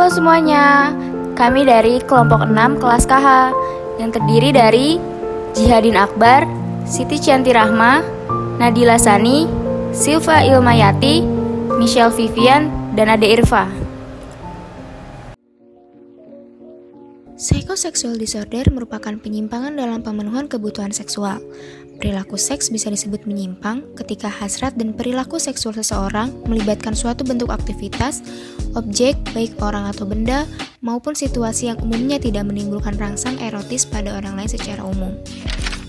Halo semuanya, kami dari kelompok 6 kelas KH yang terdiri dari Jihadin Akbar, Siti Cianti Rahma, Nadila Sani, Silva Ilmayati, Michelle Vivian, dan Ade Irfa. Psychosexual disorder merupakan penyimpangan dalam pemenuhan kebutuhan seksual. Perilaku seks bisa disebut menyimpang ketika hasrat dan perilaku seksual seseorang melibatkan suatu bentuk aktivitas, objek, baik orang atau benda, maupun situasi yang umumnya tidak menimbulkan rangsang erotis pada orang lain secara umum.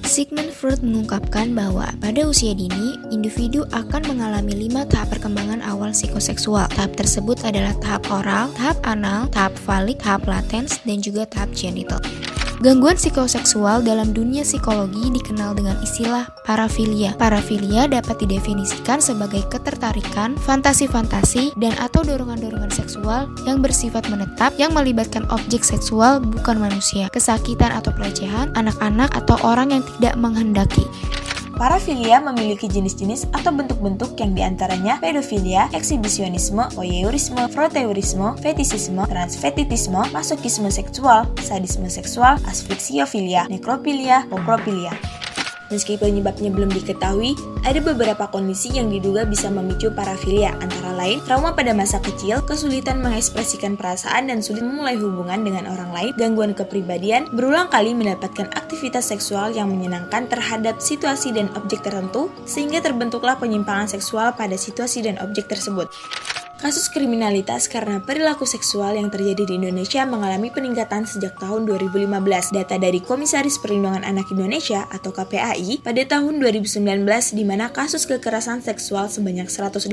Sigmund Freud mengungkapkan bahwa pada usia dini, individu akan mengalami 5 tahap perkembangan awal psikoseksual. Tahap tersebut adalah tahap oral, tahap anal, tahap falik, tahap latens, dan juga tahap genital. Gangguan psikoseksual dalam dunia psikologi dikenal dengan istilah parafilia. Parafilia dapat didefinisikan sebagai ketertarikan, fantasi-fantasi, dan atau dorongan-dorongan seksual yang bersifat menetap yang melibatkan objek seksual bukan manusia, kesakitan atau pelecehan, anak-anak, atau orang yang tidak menghendaki. Parafilia memiliki jenis-jenis atau bentuk-bentuk yang diantaranya pedofilia, eksibisionisme, voyeurisme, froteurisme, fetisisme, transvestitisme, masokisme seksual, sadisme seksual, asfiksiofilia, nekrofilia, pokrofilia. Meski penyebabnya belum diketahui, ada beberapa kondisi yang diduga bisa memicu parafilia, antara lain trauma pada masa kecil, kesulitan mengekspresikan perasaan dan sulit memulai hubungan dengan orang lain, gangguan kepribadian, berulang kali mendapatkan aktivitas seksual yang menyenangkan terhadap situasi dan objek tertentu, sehingga terbentuklah penyimpangan seksual pada situasi dan objek tersebut. Kasus kriminalitas karena perilaku seksual yang terjadi di Indonesia mengalami peningkatan sejak tahun 2015. Data dari Komisaris Perlindungan Anak Indonesia atau KPAI pada tahun 2019 di mana kasus kekerasan seksual sebanyak 183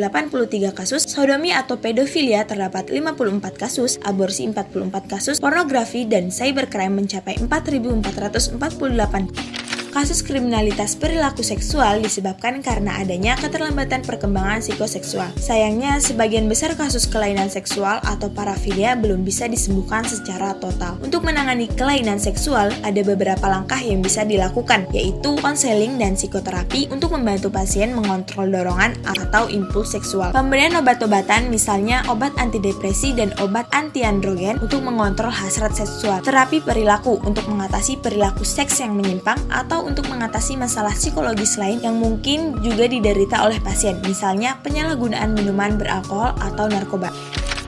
kasus, sodomi atau pedofilia terdapat 54 kasus, aborsi 44 kasus, pornografi dan cybercrime mencapai 4.448. Kasus kriminalitas perilaku seksual disebabkan karena adanya keterlambatan perkembangan psikoseksual. Sayangnya, sebagian besar kasus kelainan seksual atau parafilia belum bisa disembuhkan secara total. Untuk menangani kelainan seksual, ada beberapa langkah yang bisa dilakukan, yaitu konseling dan psikoterapi untuk membantu pasien mengontrol dorongan atau impuls seksual. Pemberian obat-obatan misalnya obat antidepresi dan obat antiandrogen untuk mengontrol hasrat seksual. Terapi perilaku untuk mengatasi perilaku seks yang menyimpang atau untuk mengatasi masalah psikologis lain yang mungkin juga diderita oleh pasien, misalnya penyalahgunaan minuman beralkohol atau narkoba.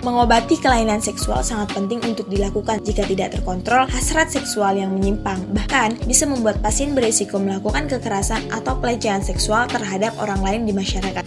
Mengobati kelainan seksual sangat penting untuk dilakukan jika tidak terkontrol hasrat seksual yang menyimpang, bahkan bisa membuat pasien beresiko melakukan kekerasan atau pelecehan seksual terhadap orang lain di masyarakat.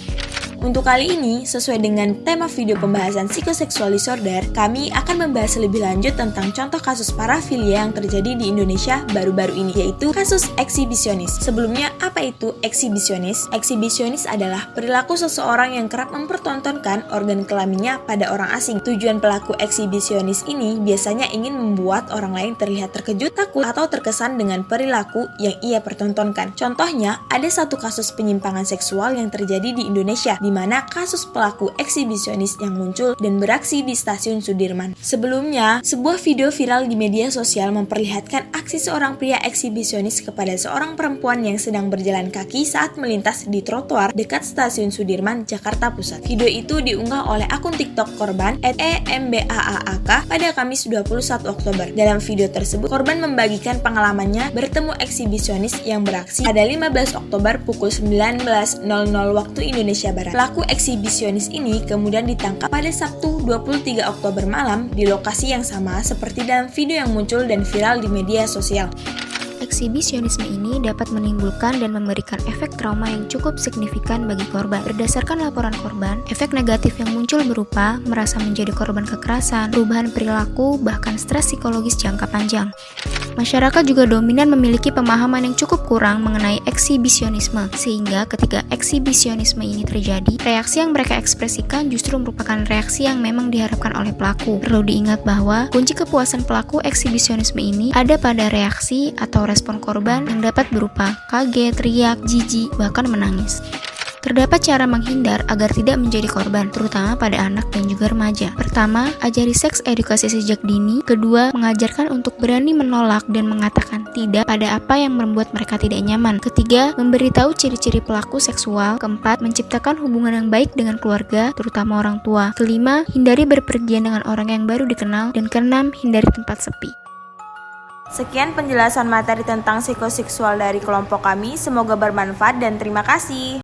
Untuk kali ini, sesuai dengan tema video pembahasan psychosexual disorder, kami akan membahas lebih lanjut tentang contoh kasus parafilia yang terjadi di Indonesia baru-baru ini, yaitu kasus eksibisionis. Sebelumnya, apa itu eksibisionis? Eksibisionis adalah perilaku seseorang yang kerap mempertontonkan organ kelaminnya pada orang asing. Tujuan pelaku eksibisionis ini biasanya ingin membuat orang lain terlihat terkejut, takut, atau terkesan dengan perilaku yang ia pertontonkan. Contohnya, ada satu kasus penyimpangan seksual yang terjadi di Indonesia, di mana kasus pelaku eksibisionis yang muncul dan beraksi di Stasiun Sudirman. Sebelumnya, sebuah video viral di media sosial memperlihatkan aksi seorang pria eksibisionis kepada seorang perempuan yang sedang berjalan kaki saat melintas di trotoar dekat Stasiun Sudirman, Jakarta Pusat. Video itu diunggah oleh akun TikTok korban @embaak pada Kamis 21 Oktober. Dalam video tersebut, korban membagikan pengalamannya bertemu eksibisionis yang beraksi pada 15 Oktober pukul 19.00 waktu Indonesia Barat. Pelaku eksibisionis ini kemudian ditangkap pada Sabtu 23 Oktober malam di lokasi yang sama seperti dalam video yang muncul dan viral di media sosial. Eksibisionisme ini dapat menimbulkan dan memberikan efek trauma yang cukup signifikan bagi korban. Berdasarkan laporan korban, efek negatif yang muncul berupa merasa menjadi korban kekerasan, perubahan perilaku, bahkan stres psikologis jangka panjang. Masyarakat juga dominan memiliki pemahaman yang cukup kurang mengenai eksibisionisme, sehingga ketika eksibisionisme ini terjadi, reaksi yang mereka ekspresikan justru merupakan reaksi yang memang diharapkan oleh pelaku. Perlu diingat bahwa kunci kepuasan pelaku eksibisionisme ini ada pada reaksi atau respon korban yang dapat berupa kaget, teriak, jijik, bahkan menangis. Terdapat cara menghindar agar tidak menjadi korban, terutama pada anak dan juga remaja. Pertama, ajari seks edukasi sejak dini. Kedua, mengajarkan untuk berani menolak dan mengatakan tidak pada apa yang membuat mereka tidak nyaman. Ketiga, memberitahu ciri-ciri pelaku seksual. Keempat, menciptakan hubungan yang baik dengan keluarga, terutama orang tua. Kelima, hindari berpergian dengan orang yang baru dikenal. Dan keenam, hindari tempat sepi. Sekian penjelasan materi tentang psikoseksual dari kelompok kami, semoga bermanfaat dan terima kasih.